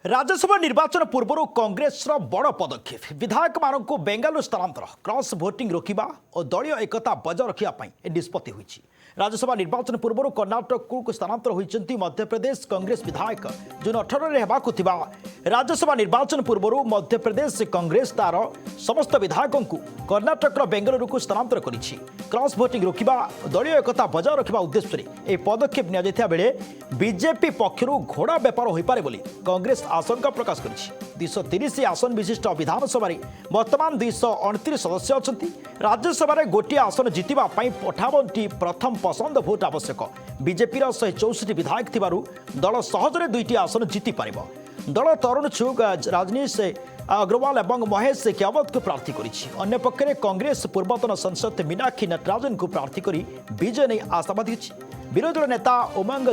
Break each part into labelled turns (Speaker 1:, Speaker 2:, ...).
Speaker 1: राज्यसभा निर्वाचन पूर्व कांग्रेस बड़ पदक्षेप विधायक मानक बेंगालुरु स्थानांतर क्रॉस भोटिंग रोकवा और दलीय एकता बजाय रखापी निष्पत्ति होईछि। राज्यसभा निर्वाचन पूर्व कर्णाटक को स्थानांतर होती मध्यप्रदेश कांग्रेस विधायक जून 18 होगाकू राज्यसभा निर्वाचन पूर्व मध्यप्रदेश कांग्रेस तार समस्त विधायकों कर्णाटक बेंगलुरु को स्थानांतर करिछि। क्रॉस भोटिंग रोकवा दलीय एकता बजाय रखा उद्देश्य यह पदक्षेप निया बेले बीजेपी पक्षर घोड़ा बेपार हो पारे बोली कांग्रेस आशंका प्रकाश करिछि। 230 आसन विशिष्ट विधानसभा वर्तमान 229 सदस्य अच्छा। राज्यसभा गोटे आसन जितवा 58टी प्रथम पसंद भोट आवश्यक। बीजेपी 164 विधायक थिबारु दल सहजरे 2टी आसन जीति पारिबो। दल तरुण चुग राजनीश अग्रवाल और महेश क्यावत को प्रार्थी करिछि। अन्य पक्षरे कांग्रेस पूर्वतन सांसद मीनाक्षी नटराजन को प्रार्थी करी विजय नहीं आशावादी अछि। विरोधी दल नेता उमंग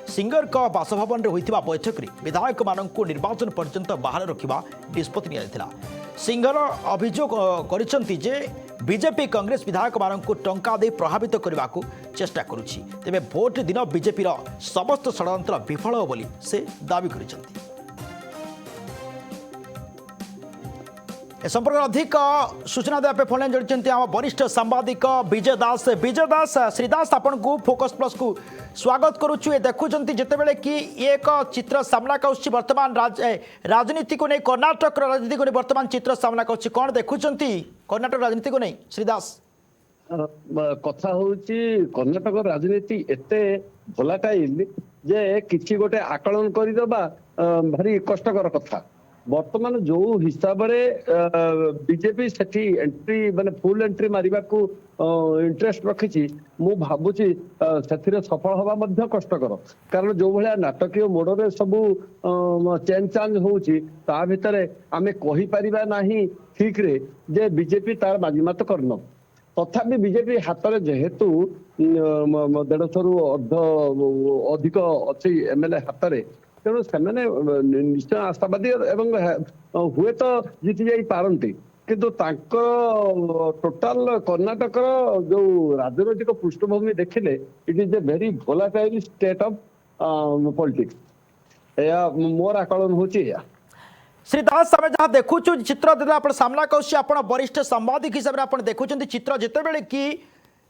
Speaker 1: सिंगर बासभवन में होता बैठक में विधायक मानक निर्वाचन पर्यंत बाहर रखा निष्पत्ति निया। सिंगर अभियोग करिसेंति जे बीजेपी कांग्रेस विधायक मानक टंका दे प्रभावित करने को चेष्टा करुछि। तेबे भोट दिन बीजेपी समस्त षड्यंत्र विफल हो बोली से दावी करिसेंति। ए संपर्क अधिक सूचना देवा फोन जोड़ी आम वरिष्ठ सांबादिक विजय दास। विजय दास श्रीदास आपन को फोकस प्लस को स्वागत करुचु। ये देखुं जितेबाला कि एक चित्र सामना आसुच्ची वर्तमान राजनीति को नहीं कर्णाटक राजनीति को नहीं वर्तमान चित्र सामना आसुच्ची कौन देखुं कर्णाटक राजनीति को नहीं श्रीदास?
Speaker 2: कथा होची कर्णाटक राजनीति एते भोलाटाइल जे किछि गोटे आकलन करिदबा भारी कष्टकर कथा। वर्तमान जो हिसाब रे बीजेपी सेठी एंट्री माने फुल एंट्री मारिबा को इंटरेस्ट रखिछि मु भाबुछि सेथिरे सफल होबा मध्ये कष्टकर। कारण जो भलिया नाटकीय मोडरे सबु चेंज चांज होउछि ता भितरे आमे कहि परिबा नाही ठीक रे जे बीजेपी तार बाजीमात करनो। तथापि बीजेपी हाथ में जेहेतु 150 रु अधिक अच्छी एमएलए हाथ में तेणु से निश्चय आशावादी एवं हुए तो जीति जाई पारंती किंतु टोटाल कर्णाटक जो राजनैतिक पृष्ठभूमि देखिले it is a very volatile state of politics. या मोर आकलन होची या
Speaker 1: श्रीदास आम जहाँ देखु चित्र आप सामना कर वरिष्ठ सांबादिक हिसाब से देखुं चित्र जितेबाला कि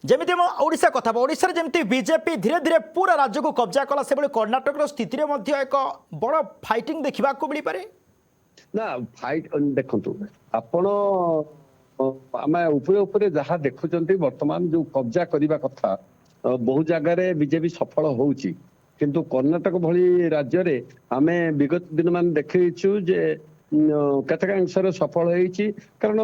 Speaker 1: जमी ओडिशा कथा ओडिशा जमी बीजेपी धीरे धीरे पूरा राज्य को कब्जा कला से कर्णाटक स्थिति में एक बड़ फाइटिंग देखा मिल पारे
Speaker 2: ना। फाइट देखु आपण आम उपरे जहाँ देखुं वर्तमान जो कब्जा करने कथा बहु जगार बीजेपी सफल होउची किंतु कर्णाटक भली राज्य रे आमे विगत दिन मान देखिछु जे केतकांशरे सफल होईची। कारण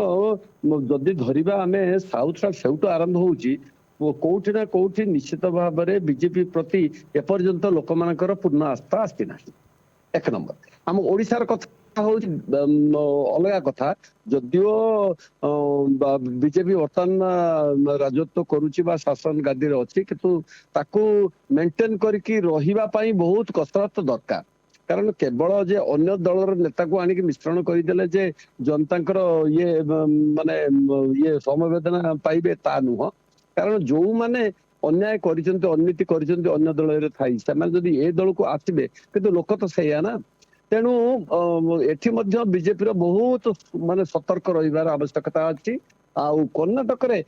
Speaker 2: जदि धरिबा आमे साउथ सेउटु आरंभ होउची कोउठी ना कोउठी निश्चित भाव में बीजेपी प्रति एपर्यंत लोक मानकर पूर्ण आस्था आसी ना। एक नंबर आम ओडिशार कथा होउची अलगा कथा जदिओ बीजेपी वर्तमान राजत्व करुची बा शासन गादी रे अछि किंतु ताकू मेंटेन करके रहिबा पई बहुत कसरत दरकार। कारण केवल जे अन्य दलर नेता को आनिक मिश्रण करदेले जे जनतांकर ये माने ये समवेदना पाइबे ता नुह। कारण जो माने अन्याय करिसेंते अननीति करिसेंते अन्य दल रे थाई से जदि ए दल को आसीबे किंतु लोक तो सैया ना। तेणु एठी मध्य बीजेपी रो बहुत माने सतर्क रहिबार आवश्यकता अछि। आ कर्णाटक रे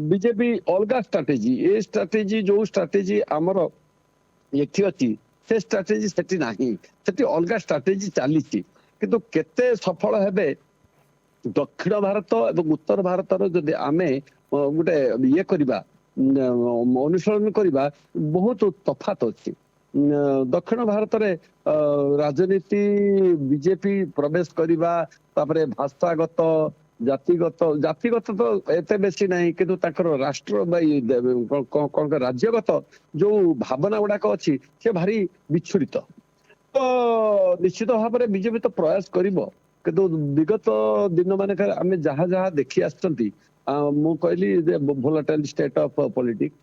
Speaker 2: बीजेपी अलगा स्ट्रेटेजी ए स्ट्रेटेजी जो स्ट्रेटेजी हमर एठी अछि से स्ट्रेटेजी सेठी नाही सेठी अलगा स्ट्रेटेजी चलीची किंतु केते सफल हेबे दक्षिण भारत एवं उत्तर भारत जदि आमे गोटे ये करबा अनुसरण करबा बहुत तफात अछि। दक्षिण भारत रे राजनीति बीजेपी प्रवेश करबा तापरे भाषागत जातिगत तो एते बेसी नहीं किंतु ताकर राष्ट्र कौन राज्यगत जो भावना गुड़ाक अच्छी से भारी विच्छुड़ित। तो निश्चित भाव में बीजेपी तो प्रयास करिबो किंतु विगत दिन मान आम जहाँ जहाँ देखी आसचंती मु कहली volatile state of politics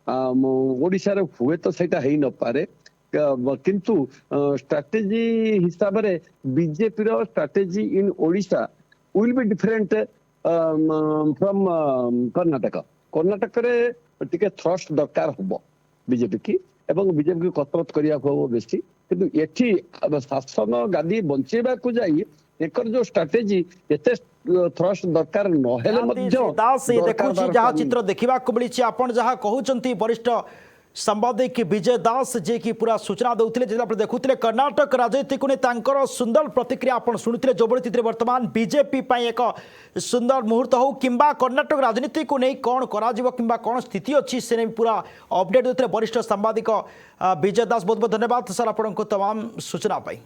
Speaker 2: Odisha रे हुए तो सेटा हेई न पारे किंतु स्ट्रेटेजी हिसाब रे बीजेपी रो strategy in Odisha will be different from Karnataka. Karnataka रे टिके थ्रस्ट दरकार होबो बीजेपी की एवं बीजेपी की कसरत करिया को बेसी କିନ୍ତୁ ଏଠି ଶାସନ ଗାଦି ବଞ୍ଚେଇବାକୁ ଯାଇ ଏକର ଯୋଉ ଷ୍ଟ୍ରାଟେଜି ଏତେ ଥ୍ରଷ୍ଟ ଦରକାର ନହେଲେ ମଧ୍ୟ
Speaker 1: ଦାସ
Speaker 2: ଦରକାର
Speaker 1: ଦେଖୁଛି ଯାହା ଚିତ୍ର ଦେଖିବାକୁ ମିଳିଛି ଆପଣ ଯାହା କହୁଛନ୍ତି ବରିଷ୍ଠ ସାମ୍ବାଦିକ ବିଜୟ ଦାସ ଯିଏକି ପୁରା ସୂଚନା ଦେଉଥିଲେ ଯେତେବେଳେ ଦେଖୁଥିଲେ କର୍ଣ୍ଣାଟକ ରାଜନୀତିକୁ ନେଇ ତାଙ୍କର ସୁନ୍ଦର ପ୍ରତିକ୍ରିୟା ଆପଣ ଶୁଣୁଥିଲେ ଯେଉଁଭଳି ସ୍ଥିତିରେ ବର୍ତ୍ତମାନ ବିଜେପି ପାଇଁ ଏକ ସୁନ୍ଦର ମୁହୂର୍ତ୍ତ ହେଉ କିମ୍ବା କର୍ଣ୍ଣାଟକ ରାଜନୀତିକୁ ନେଇ କ'ଣ କରାଯିବ କିମ୍ବା କ'ଣ ସ୍ଥିତି ଅଛି ସେ ନେଇ ପୁରା ଅପଡେଟ୍ ଦେଉଥିଲେ ବରିଷ୍ଠ ସାମ୍ବାଦିକ ବିଜୟ ଦାସ ବହୁତ ବହୁତ ଧନ୍ୟବାଦ ସାର୍ ଆପଣଙ୍କୁ ତମାମ ସୂଚନା ପାଇଁ।